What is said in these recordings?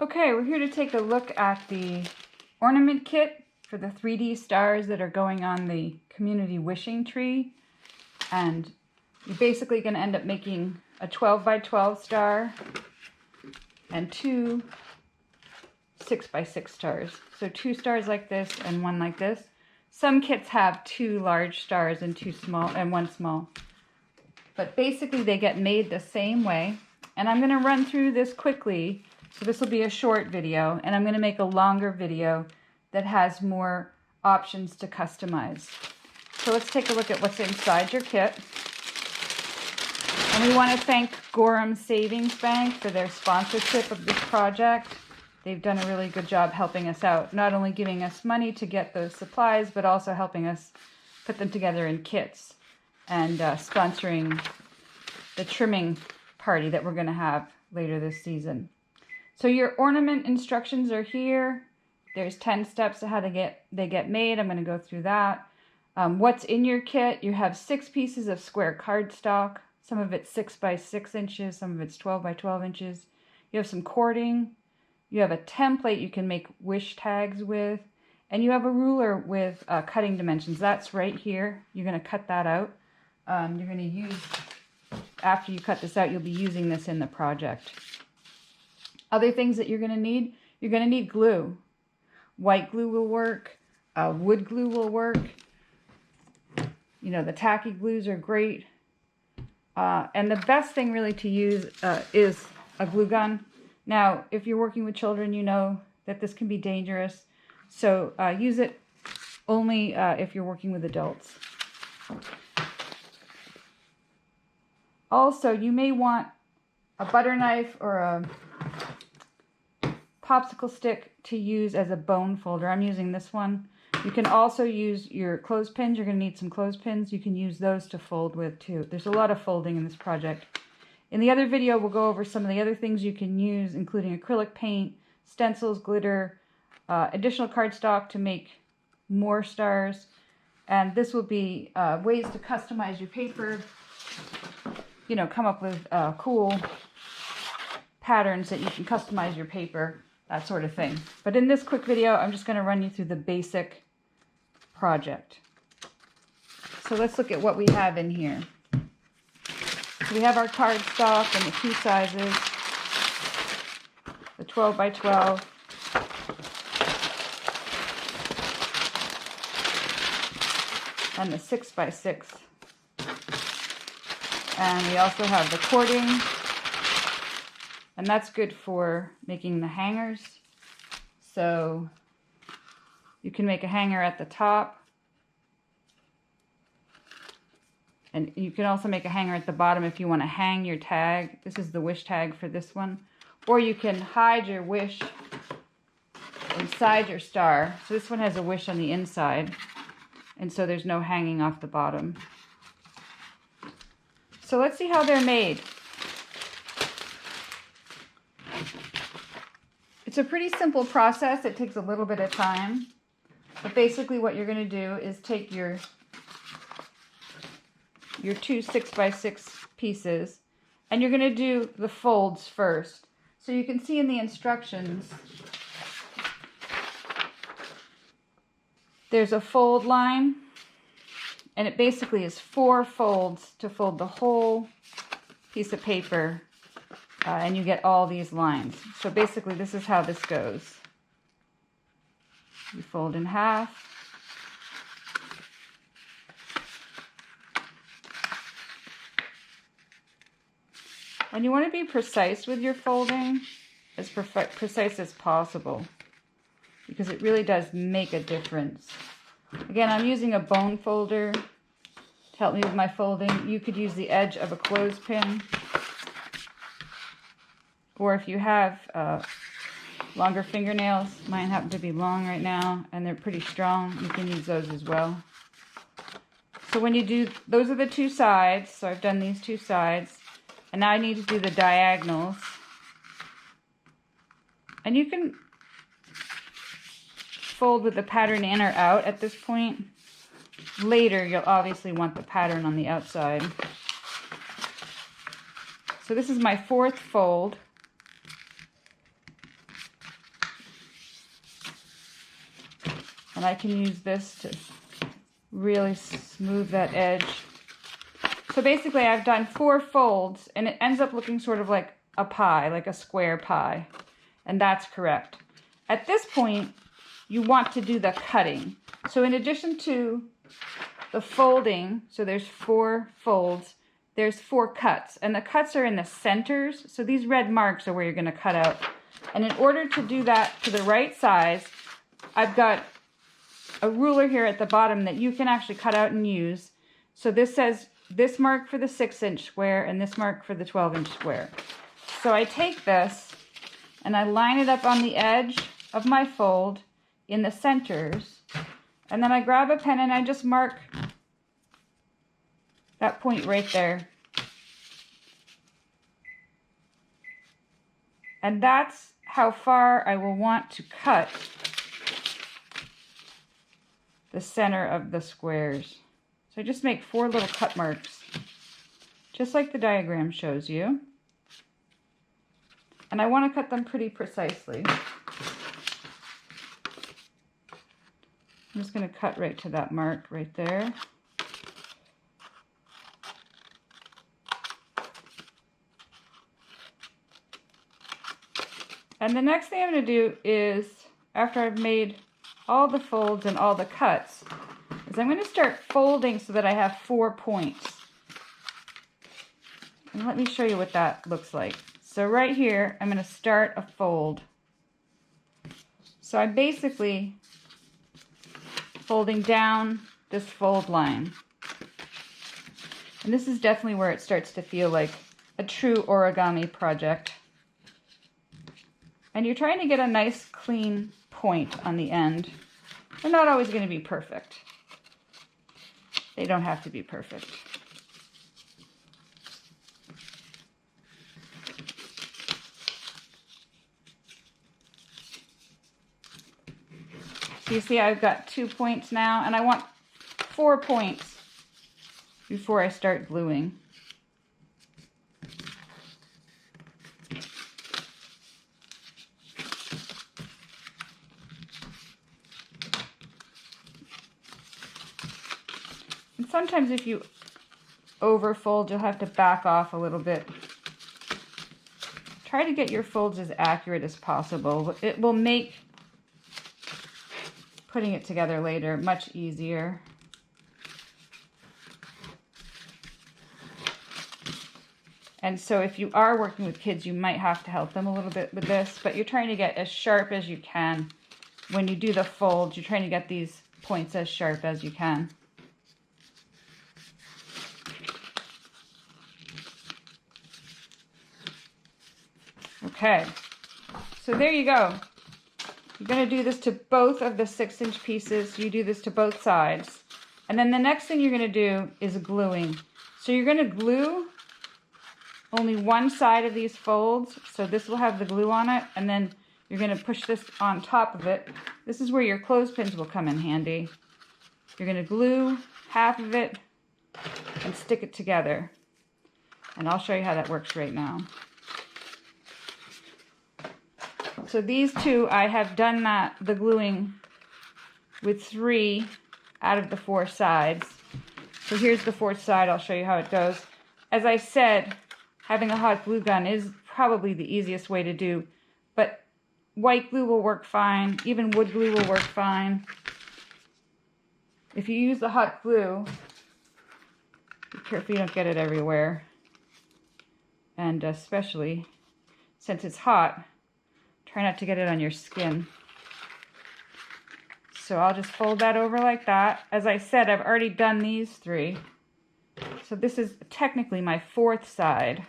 Okay, we're here to take a look at the ornament kit for the 3D stars that are going on the community wishing tree. And you're basically going to end up making a 12 by 12 star and two 6 by 6 stars. So 2 stars like this and 1 like this. Some kits have 2 large stars and 2 small and 1 small. But basically they get made the same way. And I'm going to run through this quickly. So this will be a short video, and I'm going to make a longer video that has more options to customize. So let's take a look at what's inside your kit. And we want to thank Gorham Savings Bank for their sponsorship of this project. They've done a really good job helping us out, not only giving us money to get those supplies, but also helping us put them together in kits and sponsoring the trimming party that we're going to have later this season. So your ornament instructions are here. There's 10 steps to how they get made. I'm going to go through that. What's in your kit? You have 6 pieces of square cardstock. Some of it's 6 by 6 inches. Some of it's 12 by 12 inches. You have some cording. You have a template you can make wish tags with. And you have a ruler with cutting dimensions. That's right here. You're going to cut that out. You're going to use, after you cut this out, you'll be using this in the project. Other things that you're going to need glue. White glue will work. Wood glue will work. You know, the tacky glues are great. And the best thing really to use is a glue gun. Now, if you're working with children, you know that this can be dangerous. So use it only if you're working with adults. Also, you may want a butter knife or a popsicle stick to use as a bone folder. I'm using this one. You can also use your clothespins. You're going to need some clothespins. You can use those to fold with too. There's a lot of folding in this project. In the other video, we'll go over some of the other things you can use, including acrylic paint, stencils, glitter, additional cardstock to make more stars. And this will be ways to customize your paper. You know, come up with cool patterns that you can customize your paper. That sort of thing. But in this quick video, I'm just going to run you through the basic project. So let's look at what we have in here. So we have our cardstock in the 2 sizes, the 12 by 12, and the 6 by 6. And we also have the cording. And that's good for making the hangers. So you can make a hanger at the top. And you can also make a hanger at the bottom if you want to hang your tag. This is the wish tag for this one. Or you can hide your wish inside your star. So this one has a wish on the inside. And so there's no hanging off the bottom. So let's see how they're made. It's a pretty simple process. It takes a little bit of time. But basically what you're going to do is take your 2 6 by 6 pieces, and you're going to do the folds first. So you can see in the instructions, there's a fold line, and it basically is 4 folds to fold the whole piece of paper. And you get all these lines. So basically this is how this goes. You fold in half. And you want to be precise with your folding, as precise as possible, because it really does make a difference. Again, I'm using a bone folder to help me with my folding. You could use the edge of a clothespin. Or if you have longer fingernails, mine happen to be long right now, and they're pretty strong, you can use those as well. So when you do, those are the 2 sides, so I've done these 2 sides, and now I need to do the diagonals. And you can fold with the pattern in or out at this point. Later, you'll obviously want the pattern on the outside. So this is my 4th fold. And I can use this to really smooth that edge. So basically I've done 4 folds and it ends up looking sort of like a pie, like a square pie. And that's correct. At this point, you want to do the cutting. So in addition to the folding, so there's 4 folds, there's 4 cuts. And the cuts are in the centers. So these red marks are where you're going to cut out. And in order to do that to the right size, I've got a ruler here at the bottom that you can actually cut out and use. So this says this mark for the 6-inch square and this mark for the 12-inch square. So I take this and I line it up on the edge of my fold in the centers, and then I grab a pen and I just mark that point right there. And that's how far I will want to cut the center of the squares. So I just make 4 little cut marks, just like the diagram shows you. And I want to cut them pretty precisely. I'm just going to cut right to that mark right there. And the next thing I'm going to do is, after I've made all the folds and all the cuts, is I'm going to start folding so that I have 4 points. And let me show you what that looks like. So right here, I'm going to start a fold. So I'm basically folding down this fold line. And this is definitely where it starts to feel like a true origami project. And you're trying to get a nice clean point on the end. They're not always going to be perfect. They don't have to be perfect. So you see I've got 2 points now, and I want 4 points before I start gluing. And sometimes if you overfold, you'll have to back off a little bit. Try to get your folds as accurate as possible. It will make putting it together later much easier. And so if you are working with kids, you might have to help them a little bit with this, but you're trying to get as sharp as you can. When you do the folds, you're trying to get these points as sharp as you can. Okay, so there you go. You're going to do this to both of the 6-inch pieces. You do this to both sides. And then the next thing you're going to do is gluing. So you're going to glue only one side of these folds. So this will have the glue on it. And then you're going to push this on top of it. This is where your clothespins will come in handy. You're going to glue half of it and stick it together. And I'll show you how that works right now. So these two, I have done the gluing with 3 out of the 4 sides. So here's the 4th side. I'll show you how it goes. As I said, having a hot glue gun is probably the easiest way to do, but white glue will work fine. Even wood glue will work fine. If you use the hot glue, be careful you don't get it everywhere. And especially since it's hot, try not to get it on your skin. So I'll just fold that over like that. As I said, I've already done these 3. So this is technically my 4th side.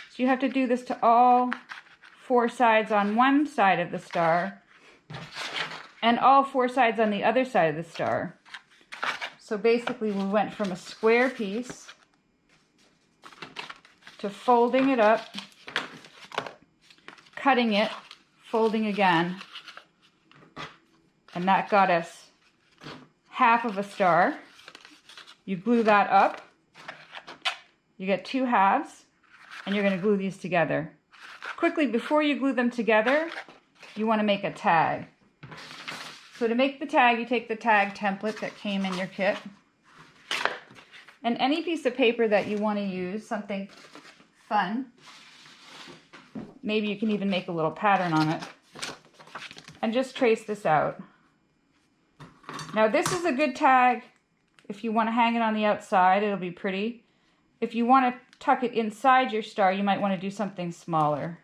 So you have to do this to all 4 sides on one side of the star and all 4 sides on the other side of the star. So basically we went from a square piece to folding it up, cutting it, folding again, and that got us half of a star. You glue that up, you get 2 halves, and you're going to glue these together. Quickly, before you glue them together, you want to make a tag. So So to make the tag, you take the tag template that came in your kit. And any piece of paper that you want to use, something fun. Maybe you can even make a little pattern on it. And just trace this out. Now this is a good tag if you want to hang it on the outside, it'll be pretty. If you want to tuck it inside your star, you might want to do something smaller.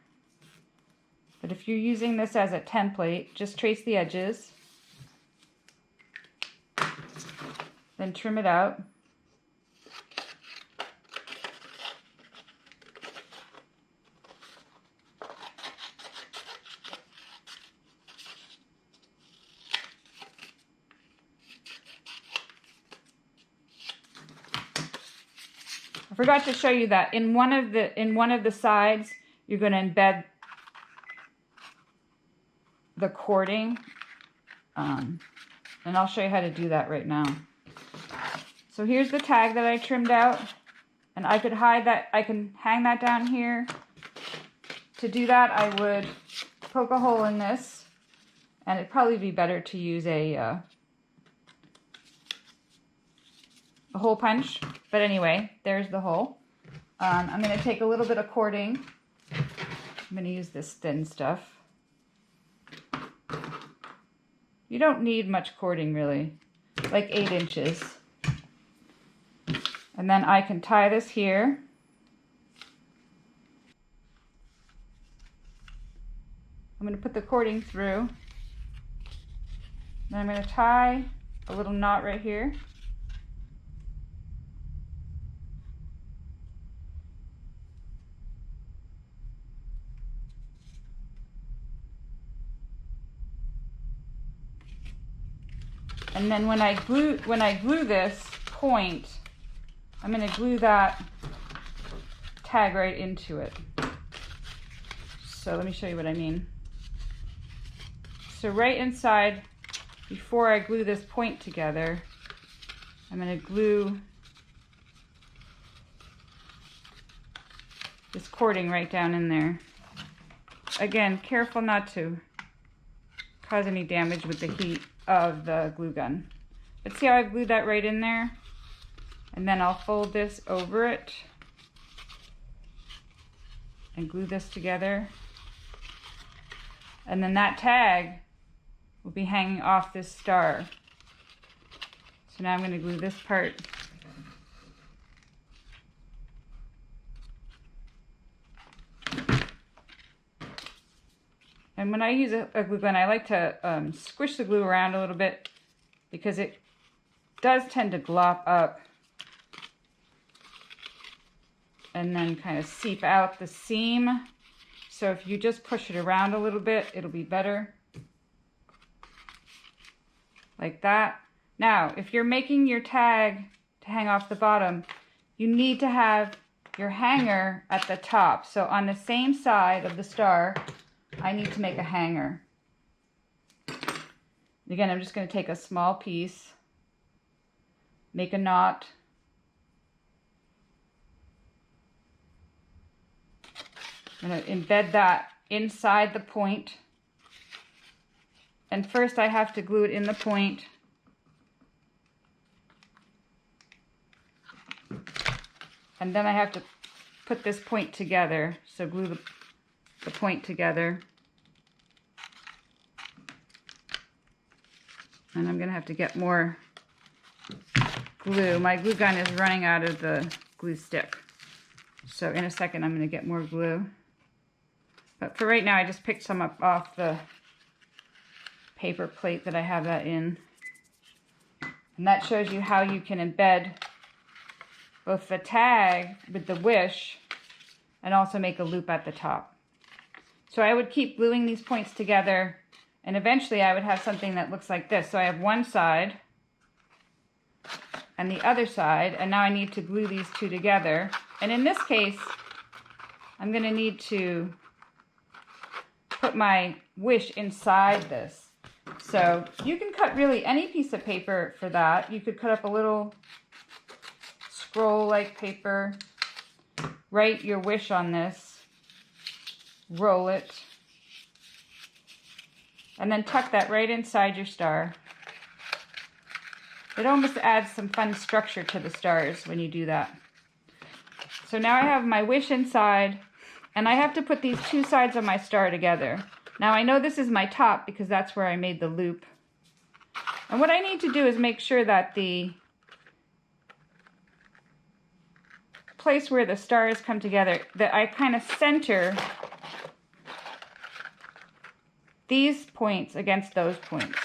But if you're using this as a template, just trace the edges. Then trim it out. I forgot to show you that in one of the sides you're going to embed the cording, and I'll show you how to do that right now. So here's the tag that I trimmed out, and I could hide that. I can hang that down here. To do that, I would poke a hole in this, and it'd probably be better to use a hole punch. But anyway, there's the hole. I'm going to take a little bit of cording. I'm going to use this thin stuff. You don't need much cording really, like 8 inches. And then I can tie this here. I'm going to put the cording through. Then I'm going to tie a little knot right here. And then when I glue this point, I'm going to glue that tag right into it. So let me show you what I mean. So right inside, before I glue this point together, I'm going to glue this cording right down in there. Again, careful not to cause any damage with the heat of the glue gun. But see how I've glued that right in there? And then I'll fold this over it and glue this together. And then that tag will be hanging off this star. So now I'm going to glue this part. And when I use a glue gun, I like to squish the glue around a little bit because it does tend to glop up and then kind of seep out the seam. So if you just push it around a little bit, it'll be better. Like that. Now, if you're making your tag to hang off the bottom, you need to have your hanger at the top. So on the same side of the star, I need to make a hanger. Again, I'm just going to take a small piece, make a knot, I'm going to embed that inside the point. And first I have to glue it in the point. And then I have to put this point together. So glue the point together. And I'm going to have to get more glue. My glue gun is running out of the glue stick. So in a second I'm going to get more glue. But for right now I just picked some up off the paper plate that I have that in. And that shows you how you can embed both the tag with the wish and also make a loop at the top. So I would keep gluing these points together, and eventually I would have something that looks like this. So I have one side and the other side, and now I need to glue these two together. And in this case, I'm going to need to put my wish inside this. So you can cut really any piece of paper for that. You could cut up a little scroll-like paper, write your wish on this, roll it, And then tuck that right inside your star. It almost adds some fun structure to the stars when you do that. So now I have my wish inside, and I have to put these two sides of my star together. Now I know this is my top because that's where I made the loop. And what I need to do is make sure that the place where the stars come together, that I kind of center these points against those points.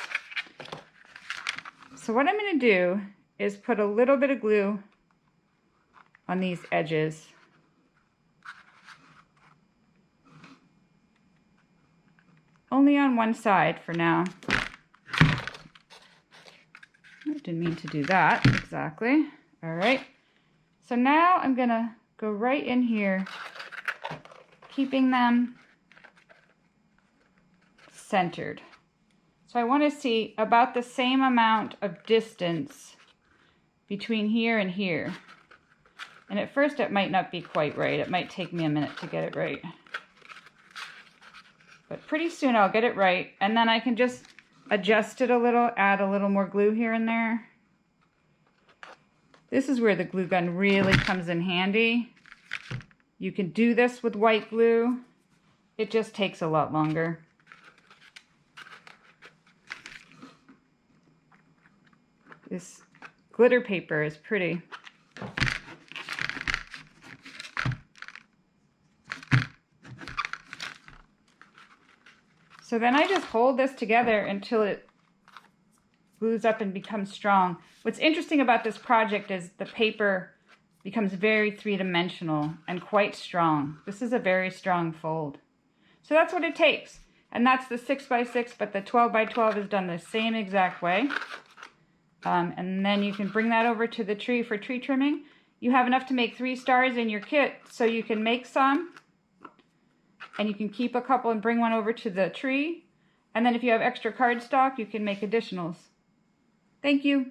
So what I'm going to do is put a little bit of glue on these edges. Only on one side for now. I didn't mean to do that exactly. All right. So now I'm going to go right in here, keeping them centered. So I want to see about the same amount of distance between here and here. And at first it might not be quite right. It might take me a minute to get it right. But pretty soon I'll get it right. And then I can just adjust it a little, add a little more glue here and there. This is where the glue gun really comes in handy. You can do this with white glue. It just takes a lot longer. This glitter paper is pretty. So then I just hold this together until it glues up and becomes strong. What's interesting about this project is the paper becomes very three-dimensional and quite strong. This is a very strong fold. So that's what it takes. And that's the 6x6, but the 12x12 is done the same exact way. And then you can bring that over to the tree for tree trimming. You have enough to make 3 stars in your kit, so you can make some. And you can keep a couple and bring one over to the tree. And then if you have extra cardstock, you can make additionals. Thank you.